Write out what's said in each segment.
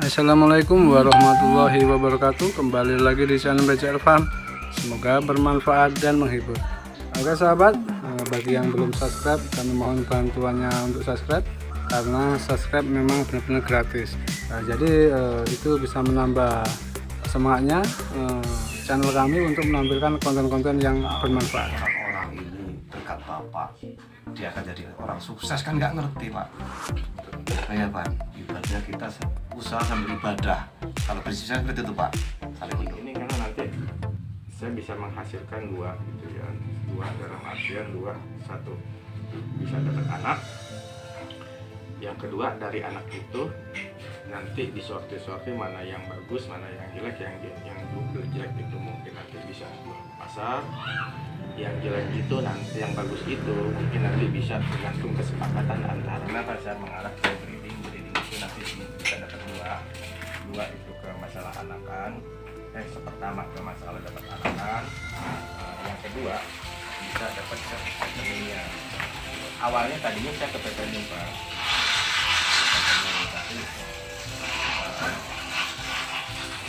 Assalamualaikum warahmatullahi wabarakatuh. Kembali lagi di channel BCR Farm. Semoga bermanfaat dan menghibur. Oke sahabat, bagi yang belum subscribe, kami mohon bantuannya untuk subscribe karena subscribe memang benar-benar gratis. Jadi itu bisa menambah semangatnya channel kami untuk menampilkan konten-konten yang bermanfaat. Orang ini dekat Bapak, dia akan jadi orang sukses, kan nggak ngerti Pak. Kayak Pak, ibadah kita usaha sambil ibadah. Kalau bisnisnya seperti itu Pak, saling mendukung. Ini karena nanti saya bisa menghasilkan dua gitu ya, dua dalam artian dua, satu bisa dapat anak, yang kedua dari anak itu nanti disortir mana yang bagus, mana yang jelek, yang jelek itu mungkin nanti bisa jual ke pasar, yang jelek itu nanti, yang bagus itu mungkin nanti bisa tergantung kesepakatan antara kenapa saya mengarah ke breeding itu nanti bisa dapat dua itu ke masalah anakan, pertama ke masalah dapat anakan, yang kedua bisa dapat ke petaninya. Awalnya tadinya saya ke petani Pak, tapi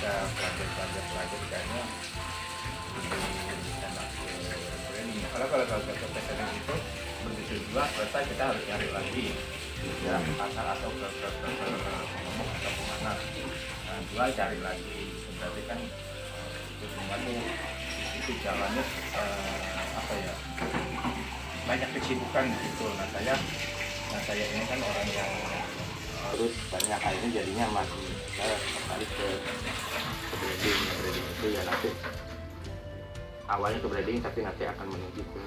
saya belajar kayaknya kalau ke petani itu begitu juga selesai kita harus cari lagi ya pasar atau ke ngomong atau kemana, nah, jual cari lagi, berarti kan itu semuanya itu jalannya apa ya, banyak kesibukan gitu. Nah saya ini kan orang yang terus banyak akhirnya jadinya masih saya tertarik ke breeding itu ya, nanti awalnya ke breeding tapi nanti akan menuju ke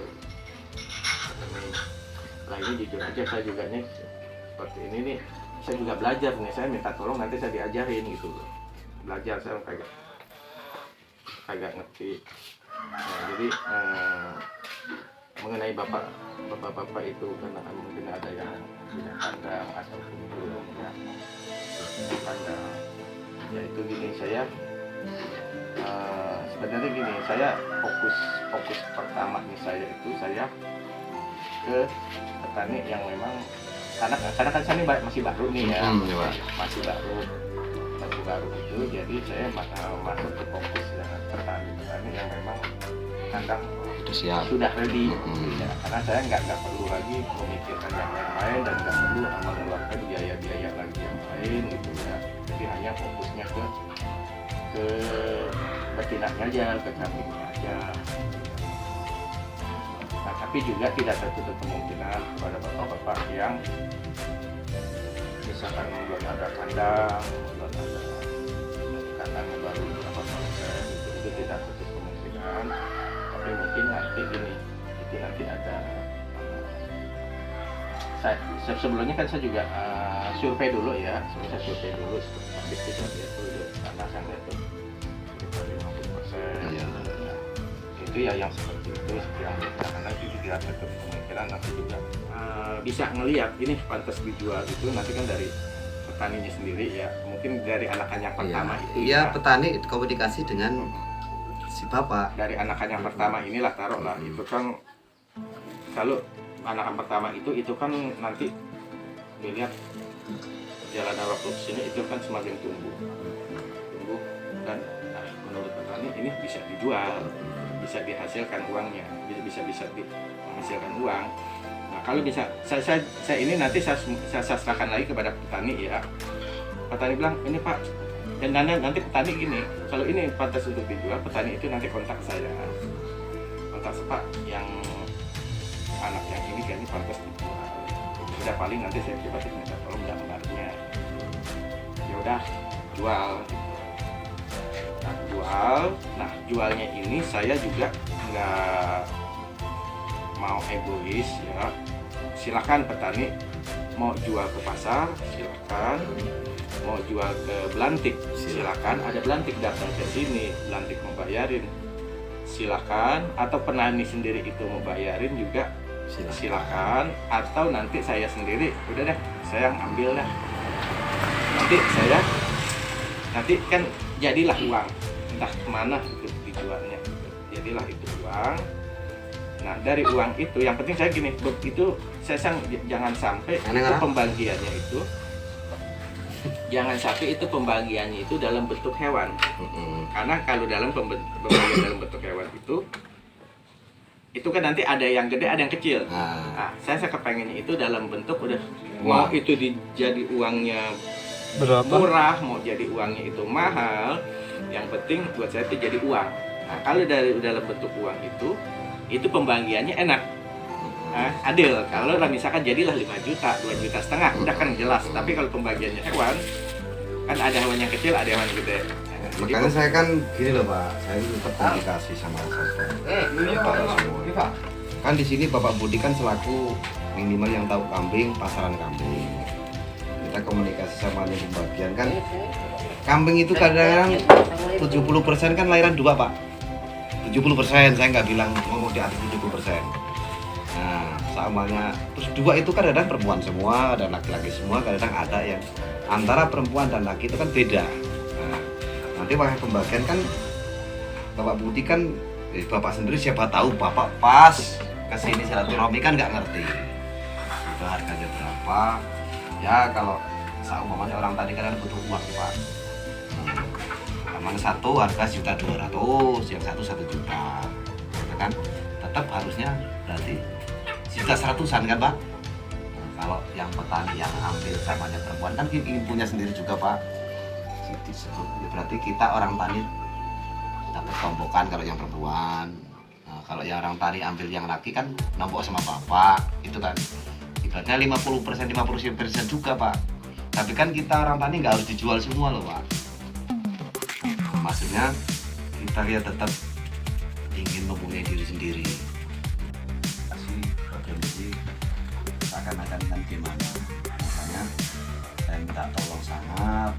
petani. Nah ini jujur aja saya juga nih seperti ini nih, saya juga belajar nih, saya minta tolong nanti saya diajarin gitu loh, belajar saya kagak ngerti. Nah, jadi mengenai bapak itu karena mungkin ada yang punya kandang ataupun belum ya kandang ya, itu gini saya sebenarnya gini, saya fokus pertama nih saya itu saya ke petani yang memang karena kan saya ini masih baru nih ya, masih baru itu, jadi saya masuk ke fokus dengan petani yang memang kandang sudah ready ya, karena saya nggak perlu lagi memikirkan yang lain dan nggak perlu mengeluarkan biaya lagi yang lain gitu ya, jadi hanya fokusnya ke betinanya aja, ke kambingnya aja. Nah, tapi juga tidak tertutup kemungkinan kepada bapak-bapak yang misalkan belum ada kandang, baru berapa proses, itu tidak tertutup kemungkinan. Tapi mungkin nanti gini, itu nanti ada sebelumnya kan saya juga survei dulu ya, saya survei dulu seperti itu kemasannya itu sekitar 50%. Ya. Itu ya yang seperti itu yang karena itu tidak tertutup kemungkinan nanti juga bisa ngelihat ini pantas dijual itu nanti kan dari petaninya sendiri ya, mungkin dari anakan yang pertama itu ya petani komunikasi dengan si bapak dari anakan yang pertama inilah, taruhlah itu kan kalau anakan pertama itu kan nanti dilihat perjalanan waktu sini itu kan semakin tumbuh dan menurut petani ini bisa dijual, bisa dihasilkan uangnya, bisa menghasilkan uang. Nah kalau bisa saya ini nanti saya serahkan lagi kepada petani ya, petani bilang ini Pak, dan nanti petani gini, kalau ini pantas untuk dijual, petani itu nanti kontak saya, Pak yang anak yang ini kayaknya pantas dijual, udah paling nanti saya coba minta tolong gambarnya, ya udah jual. Nah jualnya ini saya juga nggak mau egois ya, silakan petani mau jual ke pasar silakan, mau jual ke Belantik silakan, ada Belantik datang ke sini, Belantik mau bayarin silakan, atau petani sendiri itu mau bayarin juga silakan, atau nanti saya sendiri udah deh saya ambil dah, nanti kan jadilah uang, entah kemana itu dijualnya, jadilah itu uang. Nah dari uang itu yang penting saya gini, itu saya jangan sampai itu pembagiannya itu jangan sampai itu pembagiannya itu dalam bentuk hewan. Karena kalau dalam pembagian dalam bentuk hewan itu kan nanti ada yang gede, ada yang kecil. Nah, saya kepengennya itu dalam bentuk udah mau itu jadi uangnya Berapa? murah, mau jadi uangnya itu mahal, yang penting buat saya itu jadi uang. Nah, kalau dari dalam bentuk uang itu pembagiannya enak. Adil. Kalau misalkan jadilah 5 juta, 2,5 juta, udah kan jelas. Tapi kalau pembagiannya hewan, kan ada hewan yang kecil, ada hewan gede. Makanya saya kan gini loh Pak, saya tetap komunikasi sama Bapak semua. Kan di sini Bapak Budi kan selaku minimal yang tahu kambing, pasaran kambing. Kita komunikasi sama yang pembagian kan. Kambing itu kadang 70% kan lahiran 2 Pak. 70%, saya nggak bilang ngomong di atas 70%. Nah, samanya terus 2 itu kan kadang perempuan semua, ada laki-laki semua, kadang ada yang antara perempuan dan laki itu kan beda. Nah, nanti pakai pembagian kan Bapak Budi kan Bapak sendiri siapa tahu Bapak pas kesini silaturahmi kan nggak ngerti itu harganya berapa ya. Kalau seumpamanya orang tadi kan butuh uang Pak, yang satu harga 1.200.000, yang satu 1 juta, gitu kan tetap harusnya berarti 1.100.000 kan Pak. Kalau yang petani yang ambil samanya perempuan kan ingin punya sendiri juga Pak. Berarti kita orang tani dapat tombokan kalau yang perempuan. Nah, kalau yang orang tani ambil yang laki kan nombok sama bapak, itu kan ibaratnya 50% 50% juga Pak. Tapi kan kita orang tani nggak harus dijual semua loh Pak. Maksudnya kita ya tetap ingin mempunyai diri sendiri. Kasih berbenci seakan-akan kan gimana. Makanya saya minta tolong sangat.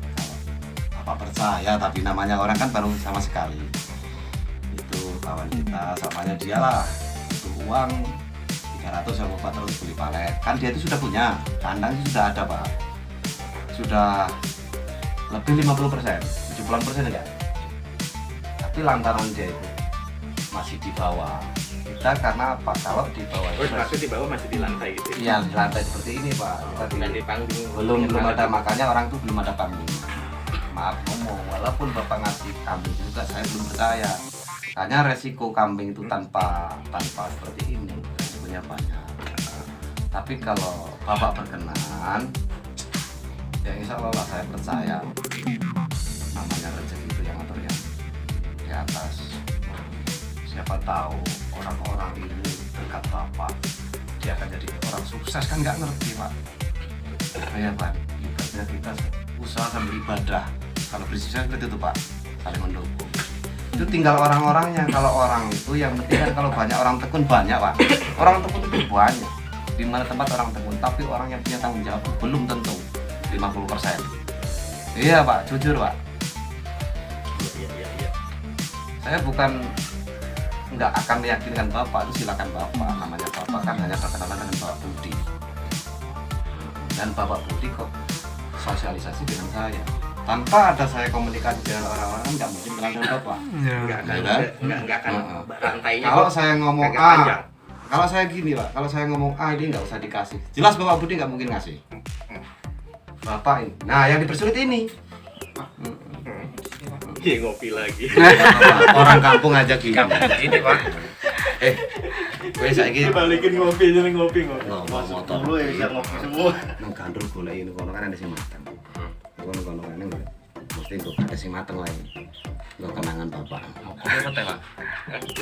Bapak percaya, tapi namanya orang kan baru sama sekali. Itu kawan kita, samanya dia lah butuh uang 300 sama 400 beli palet. Kan dia itu sudah punya, kandang itu sudah ada Pak. Sudah lebih 50%, 70% enggak. Tapi lantaran dia itu masih di bawah. Kita karena apa? Kalau di bawah itu maksud di bawah masih di lantai gitu. Iya, di lantai seperti ini Pak. Kita di panggung. Belum ada, makanya orang tuh belum ada panggung. Maaf ngomong, walaupun Bapak ngasih kambing juga saya belum percaya. Hanya resiko kambing itu tanpa seperti ini resikonya banyak. Tapi kalau Bapak berkenan, ya insya Allah saya percaya. Namanya rezeki itu yang atur yang di atas. Siapa tahu orang-orang ini dekat Bapak, dia akan jadi orang sukses kan nggak ngerti Pak. Ya Pak, ibaratnya kita usaha sambil ibadah. Kalau bersih seperti itu Pak, saling mendukung. Itu tinggal orang-orangnya. Kalau orang itu yang penting kan kalau banyak orang tekun banyak Pak. Orang tekun itu banyak. Di mana tempat orang tekun, tapi orang yang punya tanggung jawab belum tentu 50%. Iya Pak, jujur Pak. Iya. Saya bukan nggak akan meyakinkan Bapak, itu silakan Bapak. Namanya Bapak kan hanya berkenalan dengan Bapak Budi. Dan Bapak Budi kok sosialisasi dengan saya. Tanpa ada saya komunikasi dengan orang-orang kan nggak mungkin kenal dengan Bapak. Nggak akan rantainya. Kalau saya ngomong A, kalau saya gini Pak, kalau saya ngomong A ini nggak usah dikasih. Jelas Bapak Budi nggak mungkin ngasih. Bapak ini, nah yang dipersulit ini. Iya ngopi lagi. Orang kampung aja gini. Ini Pak. Gue saya gini. Balikin ngopi aja ngopi. Motor lu ya ngopi semua. Nang gandul golek ini kono kan ada sing mateng. Kono kan mesti kok ada sing mateng lain. Lo kenangan Bapak. Apa teh Pak?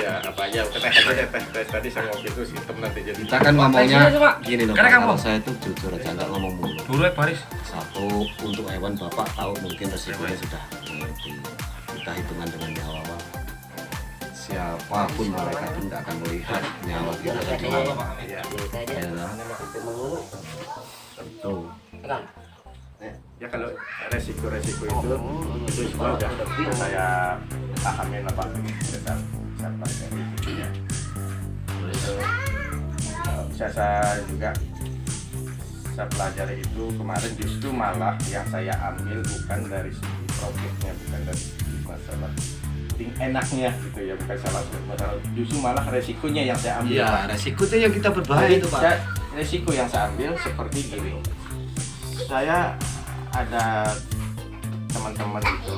Ya apa aja teh tadi saya ngopi itu sistem nanti jadi. Kita kan ngomongnya gini loh. Kalau saya itu jujur aja nggak ngomong mulu. Dulu Paris. Satu untuk hewan Bapak tahu mungkin resikonya sudah mengerti. Kita hitungan dengan nyawa siapapun mereka pun nggak akan melihat nyawa kita tadi. Tuh. Ya kalau resiko itu semua udah saya pahamin lah Pak. Saya juga saya pelajari itu kemarin justru malah yang saya ambil bukan dari segi profitnya, bukan dari segi masalah enaknya gitu ya, bukan salah masalah, justru malah resikonya yang saya ambil. Iya, resikonya yang kita berbahaya itu Pak. Resiko yang saya ambil seperti gini, saya ada teman-teman itu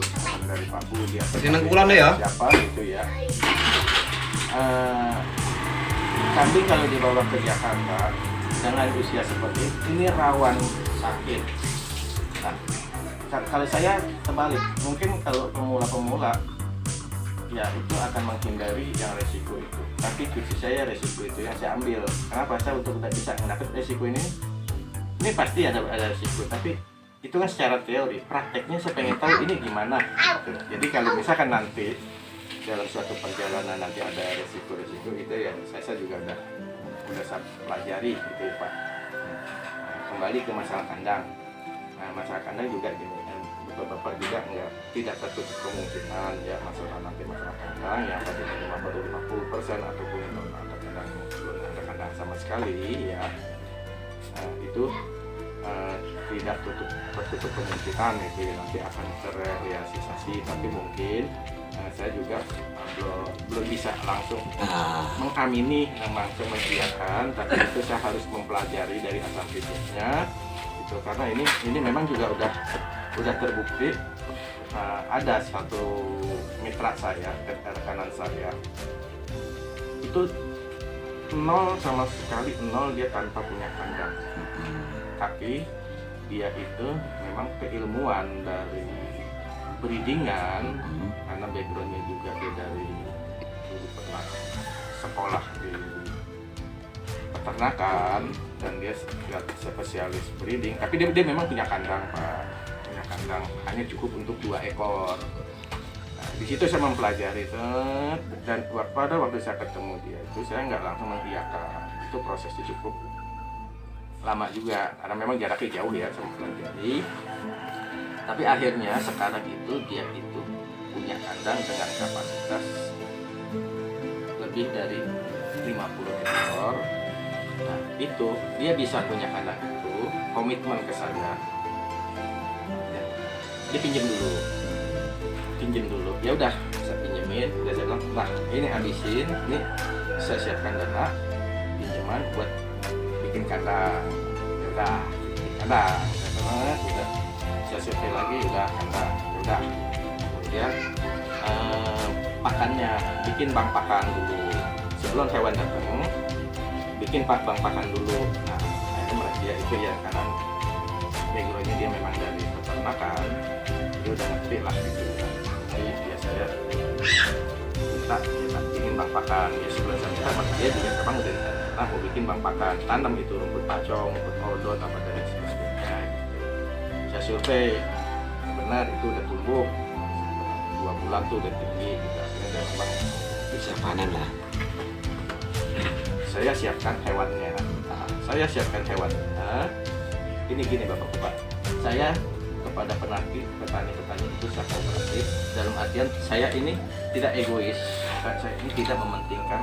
dari Pak Budi atau Senang pulang deh ya. siapa gitu ya. Kambing kalau dibawa ke Jakarta dengan usia seperti ini rawan sakit. Nah, kalau saya terbalik, mungkin kalau pemula-pemula ya itu akan menghindari yang resiko itu. Tapi cucu saya resiko itu yang saya ambil. Kenapa? Saya untuk tidak bisa mendapat resiko ini pasti ada resiko. Tapi itu kan secara teori. Prakteknya saya pengen tahu ini gimana. Gitu. Jadi kalau misalkan nanti dalam suatu perjalanan nanti ada resiko-resiko itu ya saya juga udah saya pelajari gitu ya Pak. Nah, kembali ke masalah kandang. Nah, masalah kandang juga gini. Bapak juga tidak tertutup kemungkinan ya masalah kandang yang tadinya 50% ataupun ada kandang belum ada kandang sama sekali ya itu tidak tertutup kemungkinan itu ya, nanti akan terrealisasi tapi mungkin saya juga belum bisa langsung mengamini langsung mengiyakan tapi itu saya harus mempelajari dari asal fisiknya itu karena ini memang juga udah terbukti ada satu mitra saya, rekanan saya itu sama sekali nol dia tanpa punya kandang tapi dia itu memang keilmuan dari breedingan karena backgroundnya juga dia dari dulu pernah sekolah di peternakan dan dia spesialis breeding tapi dia memang punya kandang Pak. Kandang hanya cukup untuk 2 ekor. Nah, di situ saya mempelajari dan pada waktu saya ketemu dia itu saya nggak langsung mengiyakan. Itu prosesnya cukup lama juga karena memang jaraknya jauh ya saya mempelajari. Tapi akhirnya sekarang itu dia itu punya kandang dengan kapasitas lebih dari 50 ekor. Nah, itu dia bisa punya kandang itu komitmen ke saya. Dia pinjem dulu ya udah saya pinjemin udah saya bilang nah ini habisin ini saya siapkan dana pinjaman buat bikin kandang ya udah bikin kandang udah saya survei lagi udah kandang ya udah kemudian pakannya bikin bank pakan dulu sebelum hewan datang bikin bank pakan dulu nah itu dia itu ya karena backgroundnya dia memang dari peternakan dia udah ngerti lah gitu jadi biasanya minta kita bikin bank pakan ya sebelum saya minta dia juga memang udah nah mau bikin bank pakan tanam itu rumput pacong, rumput odot apa dan sebagainya gitu. Saya survei benar itu udah tumbuh 2 bulan tuh udah tinggi gitu akhirnya udah memang Bisa panen lah. saya siapkan hewannya ini gini Bapak-Bapak saya kepada petani-petani itu saya kooperatif dalam artian saya ini tidak egois saya ini tidak mementingkan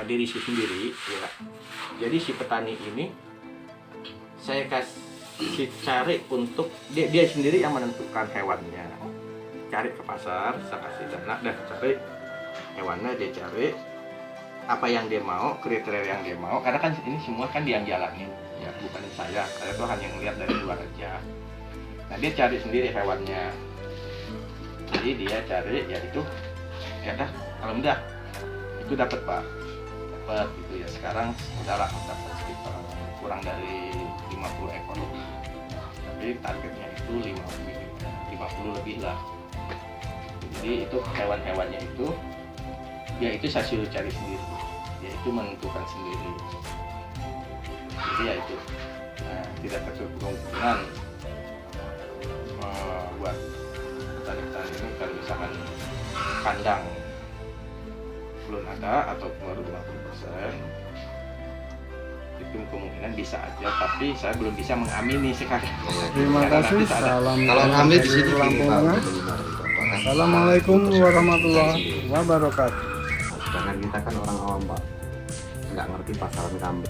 diri sendiri ya. Jadi si petani ini saya kasih cari untuk dia sendiri yang menentukan hewannya cari ke pasar saya kasih dana dan cari hewannya dia cari apa yang dia mau, kriteria yang dia mau karena kan ini semua kan dia yang jalanin ya bukan saya tuh hanya ngeliat dari luar aja nah dia cari sendiri hewannya jadi dia cari ya itu ya dah alhamdulillah itu dapat Pak dapat gitu ya sekarang udah lah dapat sekitar kurang dari 50 ekor tapi targetnya itu 50 lebih lah jadi itu hewan-hewannya itu dia itu saya suruh cari sendiri dia itu menentukan sendiri jadi ya itu tidak tertutup kemungkinan buat petani-petani ini kalau misalkan kandang belum ada atau baru 50% itu kemungkinan bisa aja tapi saya belum bisa mengamini sekarang. Terima kasih. Salam Kalau kami di sini Lampung. Assalamualaikum warahmatullahi wabarakatuh. Jangan kita kan orang awam Pak, nggak ngerti pasaran kambing.